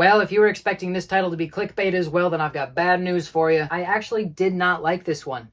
Well, if you were expecting this title to be clickbait as well, then I've got bad news for you. I actually did not like this one.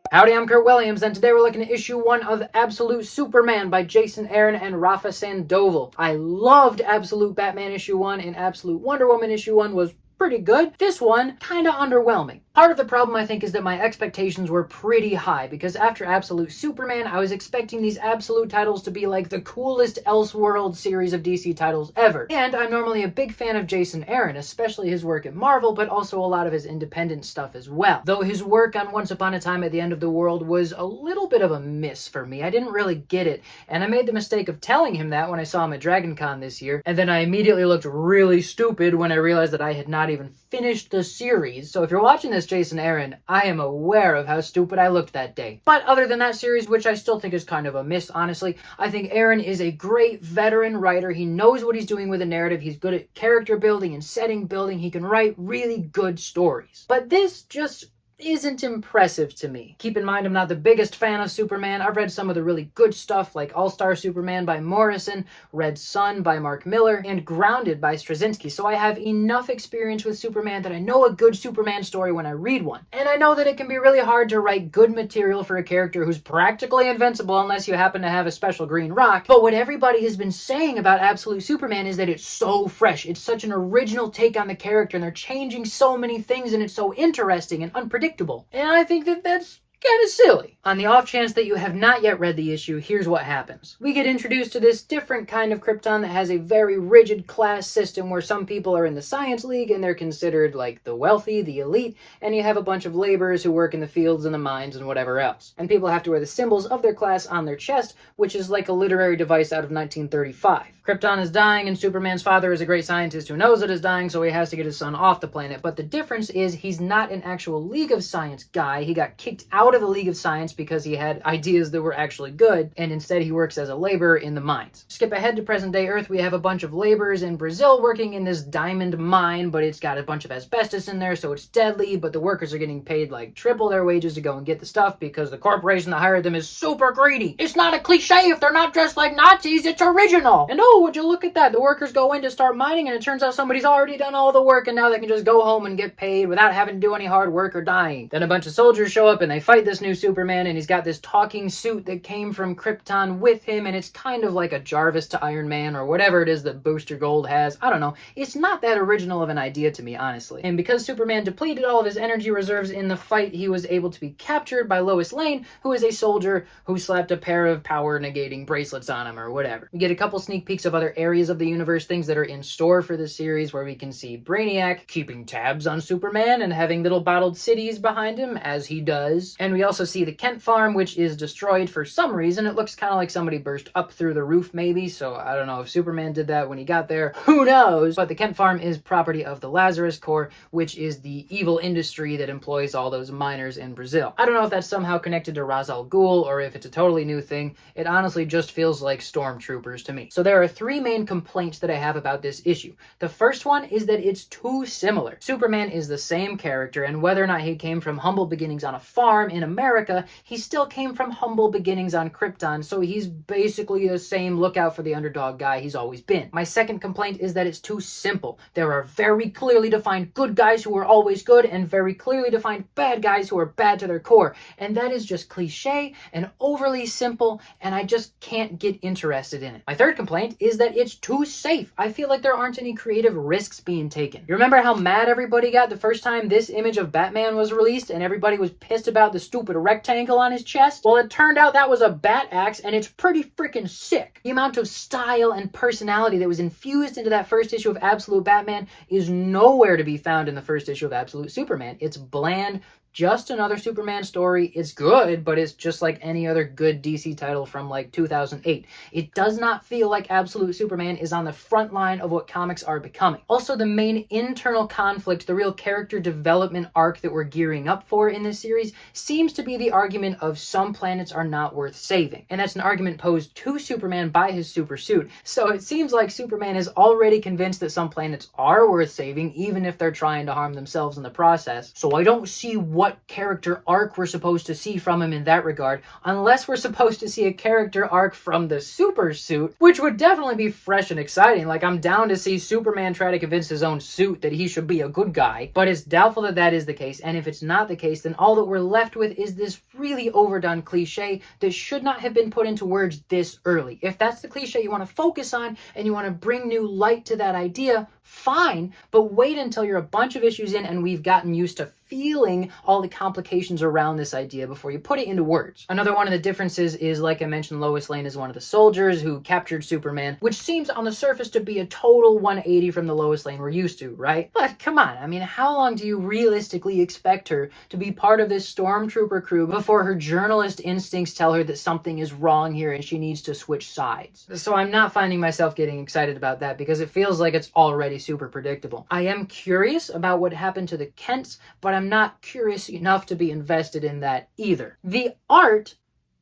Howdy, I'm Kurt Williams, and today we're looking at issue 1 of Absolute Superman by Jason Aaron and Rafa Sandoval. I loved Absolute Batman issue 1, and Absolute Wonder Woman issue 1 was pretty good. This one, kinda underwhelming. Part of the problem, I think, is that my expectations were pretty high, because after Absolute Superman, I was expecting these Absolute titles to be like the coolest Elseworld series of DC titles ever. And I'm normally a big fan of Jason Aaron, especially his work at Marvel, but also a lot of his independent stuff as well. Though his work on Once Upon a Time at the End of the World was a little bit of a miss for me. I didn't really get it, and I made the mistake of telling him that when I saw him at Dragon Con this year, and then I immediately looked really stupid when I realized that I had not even finished the series. So if you're watching this, Jason Aaron, I am aware of how stupid I looked that day. But other than that series, which I still think is kind of a miss, honestly, I think Aaron is a great veteran writer. He knows what he's doing with a narrative. He's good at character building and setting building. He can write really good stories. But this just isn't impressive to me. Keep in mind, I'm not the biggest fan of Superman. I've read some of the really good stuff like All-Star Superman by Morrison, Red Sun by Mark Miller, and Grounded by Straczynski, so I have enough experience with Superman that I know a good Superman story when I read one. And I know that it can be really hard to write good material for a character who's practically invincible unless you happen to have a special green rock, but what everybody has been saying about Absolute Superman is that it's so fresh. It's such an original take on the character, and they're changing so many things, and it's so interesting and unpredictable. And I think that that's kind of silly. On the off chance that you have not yet read the issue, here's what happens. We get introduced to this different kind of Krypton that has a very rigid class system where some people are in the Science League and they're considered like the wealthy, the elite, and you have a bunch of laborers who work in the fields and the mines and whatever else. And people have to wear the symbols of their class on their chest, which is like a literary device out of 1935. Krypton is dying, and Superman's father is a great scientist who knows it is dying, so he has to get his son off the planet. But the difference is he's not an actual League of Science guy. He got kicked out of the League of Science because he had ideas that were actually good, and instead he works as a laborer in the mines. Skip ahead to present-day Earth, we have a bunch of laborers in Brazil working in this diamond mine, but it's got a bunch of asbestos in there, so it's deadly, but the workers are getting paid like triple their wages to go and get the stuff because the corporation that hired them is super greedy. It's not a cliche if they're not dressed like Nazis, it's original! And oh, would you look at that? The workers go in to start mining, and it turns out somebody's already done all the work, and now they can just go home and get paid without having to do any hard work or dying. Then a bunch of soldiers show up, and they fight this new Superman, and he's got this talking suit that came from Krypton with him, and it's kind of like a Jarvis to Iron Man, or whatever it is that Booster Gold has. I don't know. It's not that original of an idea to me, honestly. And because Superman depleted all of his energy reserves in the fight, he was able to be captured by Lois Lane, who is a soldier who slapped a pair of power-negating bracelets on him, or whatever. We get a couple sneak peeks of other areas of the universe, things that are in store for this series, where we can see Brainiac keeping tabs on Superman and having little bottled cities behind him, as he does. And we also see the Kent farm, which is destroyed for some reason. It looks kind of like somebody burst up through the roof, maybe, so I don't know if Superman did that when he got there. Who knows? But the Kent farm is property of the Lazarus Corps, which is the evil industry that employs all those miners in Brazil. I don't know if that's somehow connected to Ra's al Ghul or if it's a totally new thing. It honestly just feels like stormtroopers to me. So there are three main complaints that I have about this issue. The first one is that it's too similar. Superman is the same character, and whether or not he came from humble beginnings on a farm in America, he still came from humble beginnings on Krypton, so he's basically the same lookout for the underdog guy he's always been. My second complaint is that it's too simple. There are very clearly defined good guys who are always good, and very clearly defined bad guys who are bad to their core, and that is just cliche and overly simple, and I just can't get interested in it. My third complaint is that it's too safe. I feel like there aren't any creative risks being taken. You remember how mad everybody got the first time this image of Batman was released, and everybody was pissed about the stupid rectangle on his chest? Well, it turned out that was a bat axe, and it's pretty freaking sick. The amount of style and personality that was infused into that first issue of Absolute Batman is nowhere to be found in the first issue of Absolute Superman. It's bland, just another Superman story. It's good, but it's just like any other good DC title from like 2008. It does not feel like Absolute Superman is on the front line of what comics are becoming. Also, the main internal conflict, the real character development arc that we're gearing up for in this series, seems to be the argument of some planets are not worth saving. And that's an argument posed to Superman by his super suit. So it seems like Superman is already convinced that some planets are worth saving, even if they're trying to harm themselves in the process. So I don't see what character arc we're supposed to see from him in that regard, unless we're supposed to see a character arc from the super suit, which would definitely be fresh and exciting. Like, I'm down to see Superman try to convince his own suit that he should be a good guy, but it's doubtful that that is the case. And if it's not the case, then all that we're left with is this really overdone cliche that should not have been put into words this early. If that's the cliche you want to focus on and you want to bring new light to that idea, fine, but wait until you're a bunch of issues in and we've gotten used to feeling all the complications around this idea before you put it into words. Another one of the differences is, like I mentioned, Lois Lane is one of the soldiers who captured Superman, which seems on the surface to be a total 180 from the Lois Lane we're used to, right? But come on, I mean, how long do you realistically expect her to be part of this stormtrooper crew before her journalist instincts tell her that something is wrong here and she needs to switch sides? So I'm not finding myself getting excited about that because it feels like it's already super predictable. I am curious about what happened to the Kents, but I'm not curious enough to be invested in that either. The art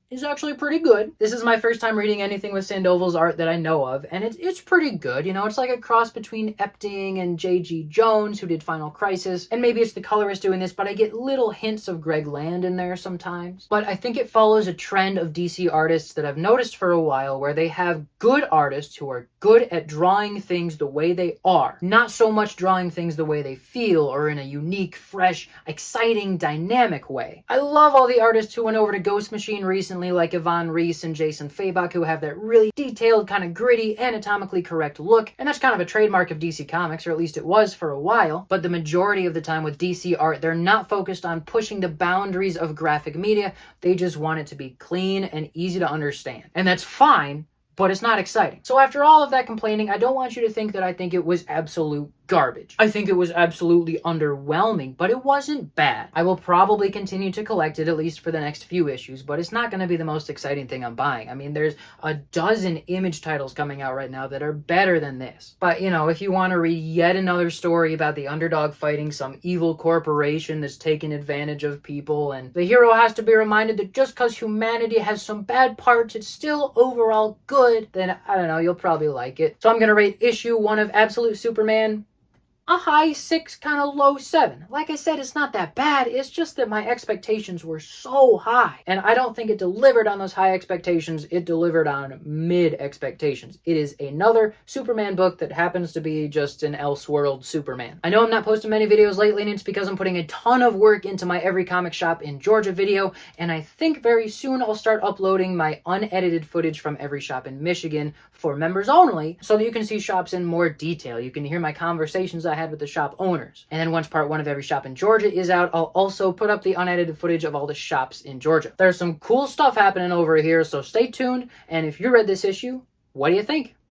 is actually pretty good. This is my first time reading anything with Sandoval's art that I know of, and it's pretty good. You know, it's like a cross between Epting and J.G. Jones, who did Final Crisis, and maybe it's the colorist doing this, but I get little hints of Greg Land in there sometimes. But I think it follows a trend of DC artists that I've noticed for a while, where they have good artists who are good at drawing things the way they are, not so much drawing things the way they feel or in a unique, fresh, exciting, dynamic way. I love all the artists who went over to Ghost Machine recently, like Yvonne Reese and Jason Fabok, who have that really detailed, kind of gritty, anatomically correct look, and that's kind of a trademark of DC Comics, or at least it was for a while. But the majority of the time with DC art, they're not focused on pushing the boundaries of graphic media. They just want it to be clean and easy to understand. And that's fine, but it's not exciting. So after all of that complaining, I don't want you to think that I think it was absolute garbage. I think it was absolutely underwhelming, but it wasn't bad. I will probably continue to collect it, at least for the next few issues, but it's not going to be the most exciting thing I'm buying. I mean, there's a dozen Image titles coming out right now that are better than this. But, you know, if you want to read yet another story about the underdog fighting some evil corporation that's taking advantage of people, and the hero has to be reminded that just because humanity has some bad parts, it's still overall good, then, I don't know, you'll probably like it. So I'm going to rate issue 1 of Absolute Superman a high 6, kind of low 7. Like I said, it's not that bad. It's just that my expectations were so high. And I don't think it delivered on those high expectations. It delivered on mid expectations. It is another Superman book that happens to be just an Elseworld Superman. I know I'm not posting many videos lately, and it's because I'm putting a ton of work into my Every Comic Shop in Georgia video. And I think very soon I'll start uploading my unedited footage from Every Shop in Michigan for members only, so that you can see shops in more detail. You can hear my conversations I had with the shop owners. And then once part 1 of Every Shop in Georgia is out, I'll also put up the unedited footage of all the shops in Georgia. There's some cool stuff happening over here, so stay tuned. And if you read this issue, what do you think?